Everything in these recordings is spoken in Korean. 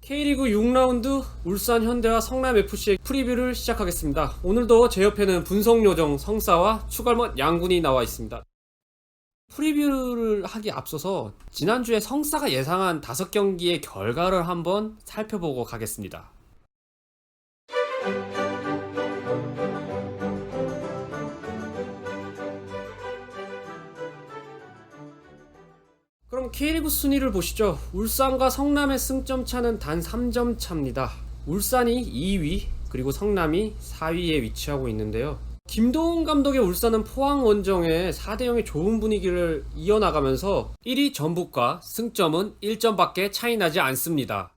K리그 6라운드 울산 현대와 성남 FC의 프리뷰를 시작하겠습니다. 오늘도 제 옆에는 분석요정 성사와 추갈벗 양군이 나와 있습니다. 프리뷰를 하기 앞서서 지난주에 성사가 예상한 5경기의 결과를 한번 살펴보고 가겠습니다. 그럼 K리그 순위를 보시죠. 울산과 성남의 승점 차는 단 3점 차입니다. 울산이 2위, 그리고 성남이 4위에 위치하고 있는데요. 김도훈 감독의 울산은 포항 원정에 4대0의 좋은 분위기를 이어나가면서 1위 전북과 승점은 1점밖에 차이 나지 않습니다.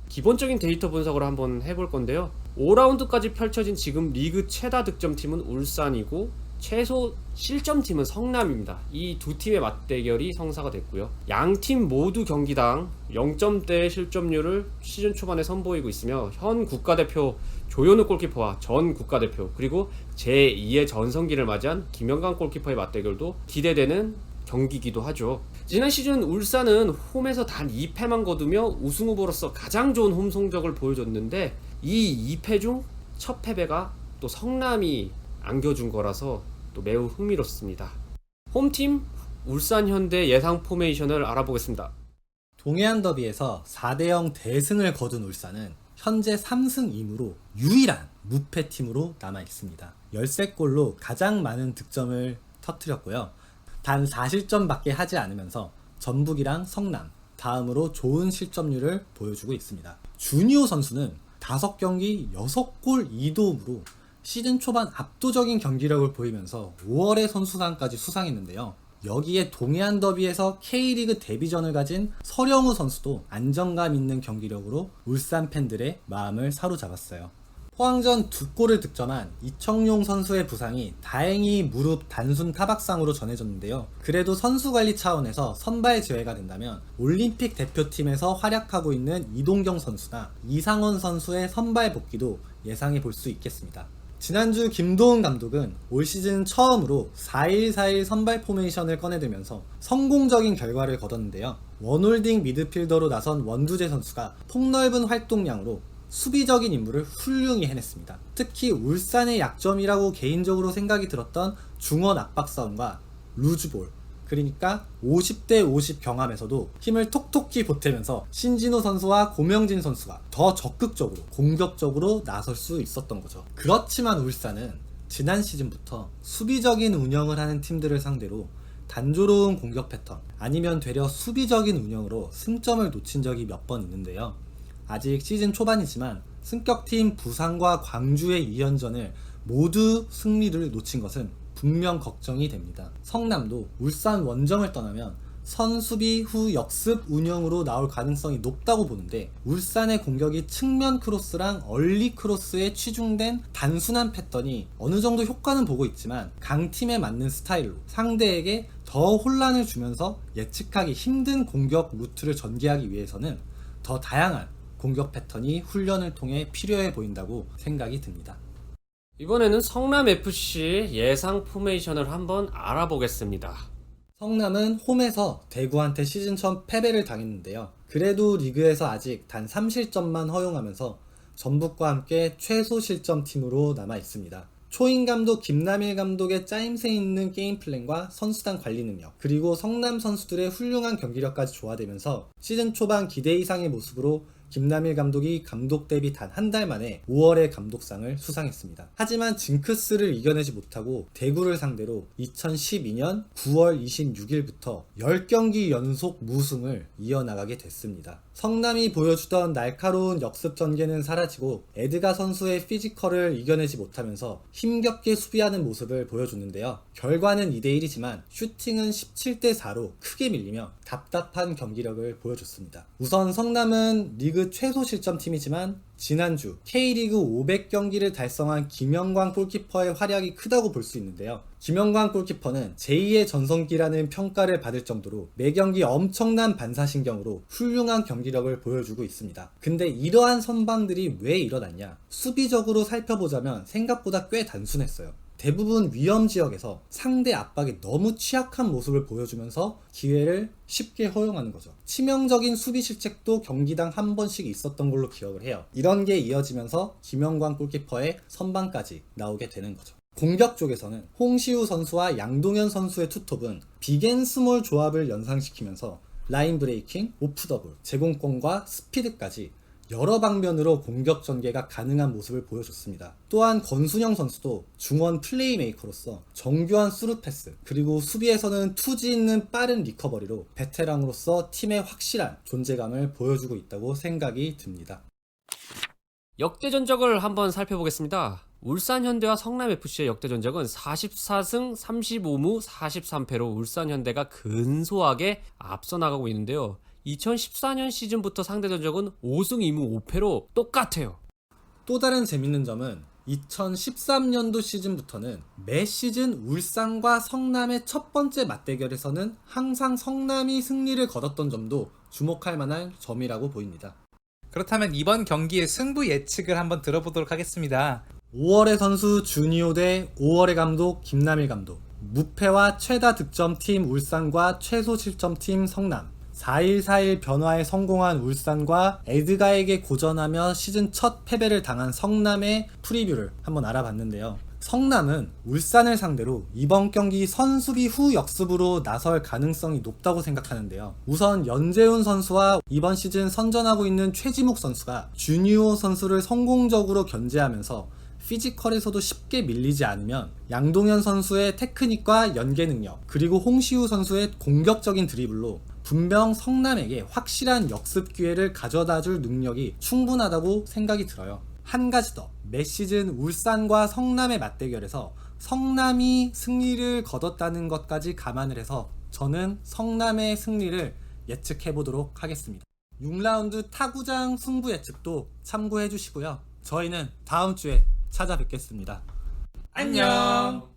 기본적인 데이터 분석을 한번 해볼 건데요. 5라운드까지 펼쳐진 지금 리그 최다 득점팀은 울산이고 최소 실점팀은 성남입니다. 이 두 팀의 맞대결이 성사가 됐고요. 양 팀 모두 경기당 0점대의 실점률을 시즌 초반에 선보이고 있으며 현 국가대표 조현우 골키퍼와 전 국가대표 그리고 제2의 전성기를 맞이한 김영강 골키퍼의 맞대결도 기대되는 경기이기도 하죠. 지난 시즌 울산은 홈에서 단 2패만 거두며 우승 후보로서 가장 좋은 홈 성적을 보여줬는데 이 2패 중 첫 패배가 또 성남이 안겨준 거라서 또 매우 흥미롭습니다. 홈팀 울산 현대 예상 포메이션을 알아보겠습니다. 동해안 더비에서 4대0 대승을 거둔 울산은 현재 3승 2무로 유일한 무패팀으로 남아있습니다. 13골로 가장 많은 득점을 터뜨렸고요. 단 4실점밖에 하지 않으면서 전북이랑 성남 다음으로 좋은 실점률을 보여주고 있습니다. 주니오 선수는 5경기 6골 2도움으로 시즌 초반 압도적인 경기력을 보이면서 5월의 선수상까지 수상했는데요. 여기에 동해안 더비에서 K리그 데뷔전을 가진 서령우 선수도 안정감 있는 경기력으로 울산 팬들의 마음을 사로잡았어요. 포항전 2골을 득점한 이청용 선수의 부상이 다행히 무릎 단순 타박상으로 전해졌는데요. 그래도 선수 관리 차원에서 선발 제외가 된다면 올림픽 대표팀에서 활약하고 있는 이동경 선수나 이상원 선수의 선발 복귀도 예상해 볼 수 있겠습니다. 지난주 김도훈 감독은 올 시즌 처음으로 4-1-4-1 선발 포메이션을 꺼내들면서 성공적인 결과를 거뒀는데요. 원홀딩 미드필더로 나선 원두재 선수가 폭넓은 활동량으로 수비적인 임무를 훌륭히 해냈습니다. 특히 울산의 약점이라고 개인적으로 생각이 들었던 중원 압박 싸움과 루즈볼, 그러니까 50대 50 경함에서도 힘을 톡톡히 보태면서 신진호 선수와 고명진 선수가 더 적극적으로 공격적으로 나설 수 있었던 거죠. 그렇지만 울산은 지난 시즌부터 수비적인 운영을 하는 팀들을 상대로 단조로운 공격 패턴 아니면 되려 수비적인 운영으로 승점을 놓친 적이 몇 번 있는데요. 아직 시즌 초반이지만 승격팀 부산과 광주의 2연전을 모두 승리를 놓친 것은 분명 걱정이 됩니다. 성남도 울산 원정을 떠나면 선수비 후 역습 운영으로 나올 가능성이 높다고 보는데 울산의 공격이 측면 크로스랑 얼리 크로스에 치중된 단순한 패턴이 어느 정도 효과는 보고 있지만 강팀에 맞는 스타일로 상대에게 더 혼란을 주면서 예측하기 힘든 공격 루트를 전개하기 위해서는 더 다양한 공격 패턴이 훈련을 통해 필요해 보인다고 생각이 듭니다. 이번에는 성남FC 예상 포메이션을 한번 알아보겠습니다. 성남은 홈에서 대구한테 시즌 처음 패배를 당했는데요. 그래도 리그에서 아직 단 3실점만 허용하면서 전북과 함께 최소 실점 팀으로 남아 있습니다. 초임 감독 김남일 감독의 짜임새 있는 게임 플랜과 선수단 관리 능력, 그리고 성남 선수들의 훌륭한 경기력까지 조화되면서 시즌 초반 기대 이상의 모습으로 김남일 감독이 감독 데뷔 단 한 달 만에 5월의 감독상을 수상했습니다. 하지만 징크스를 이겨내지 못하고 대구를 상대로 2012년 9월 26일부터 10경기 연속 무승을 이어나가게 됐습니다. 성남이 보여주던 날카로운 역습 전개는 사라지고 에드가 선수의 피지컬을 이겨내지 못하면서 힘겹게 수비하는 모습을 보여줬는데요. 결과는 2대1이지만 슈팅은 17대4로 크게 밀리며 답답한 경기력을 보여줬습니다. 우선 성남은 리그 최소 실점 팀이지만 지난주 K리그 500경기를 달성한 김영광 골키퍼의 활약이 크다고 볼 수 있는데요. 김영광 골키퍼는 제2의 전성기라는 평가를 받을 정도로 매경기 엄청난 반사신경으로 훌륭한 경기력을 보여주고 있습니다. 근데 이러한 선방들이 왜 일어났냐? 수비적으로 살펴보자면 생각보다 꽤 단순했어요. 대부분 위험 지역에서 상대 압박에 너무 취약한 모습을 보여주면서 기회를 쉽게 허용하는 거죠. 치명적인 수비 실책도 경기당 한 번씩 있었던 걸로 기억을 해요. 이런 게 이어지면서 김영광 골키퍼의 선방까지 나오게 되는 거죠. 공격 쪽에서는 홍시우 선수와 양동현 선수의 투톱은 빅앤스몰 조합을 연상시키면서 라인 브레이킹, 오프 더블, 제공권과 스피드까지 여러 방면으로 공격 전개가 가능한 모습을 보여줬습니다. 또한 권순영 선수도 중원 플레이메이커로서 정교한 스루 패스, 그리고 수비에서는 투지 있는 빠른 리커버리로 베테랑으로서 팀의 확실한 존재감을 보여주고 있다고 생각이 듭니다. 역대 전적을 한번 살펴보겠습니다. 울산현대와 성남FC의 역대 전적은 44승 35무 43패로 울산현대가 근소하게 앞서 나가고 있는데요. 2014년 시즌부터 상대 전적은 5승 2무 5패로 똑같아요. 또 다른 재밌는 점은 2013년도 시즌부터는 매 시즌 울산과 성남의 첫 번째 맞대결에서는 항상 성남이 승리를 거뒀던 점도 주목할 만한 점이라고 보입니다. 그렇다면 이번 경기의 승부 예측을 한번 들어보도록 하겠습니다. 5월의 선수 주니오 대 5월의 감독 김남일 감독, 무패와 최다 득점팀 울산과 최소 실점팀 성남, 4-1-4-1 변화에 성공한 울산과 에드가에게 고전하며 시즌 첫 패배를 당한 성남의 프리뷰를 한번 알아봤는데요. 성남은 울산을 상대로 이번 경기 선수비 후 역습으로 나설 가능성이 높다고 생각하는데요. 우선 연재훈 선수와 이번 시즌 선전하고 있는 최지목 선수가 주니오 선수를 성공적으로 견제하면서 피지컬에서도 쉽게 밀리지 않으면 양동현 선수의 테크닉과 연계 능력, 그리고 홍시우 선수의 공격적인 드리블로 분명 성남에게 확실한 역습 기회를 가져다줄 능력이 충분하다고 생각이 들어요. 한 가지 더, 매 시즌 울산과 성남의 맞대결에서 성남이 승리를 거뒀다는 것까지 감안을 해서 저는 성남의 승리를 예측해 보도록 하겠습니다. 6라운드 타구장 승부 예측도 참고해 주시고요. 저희는 다음 주에 찾아뵙겠습니다. 안녕.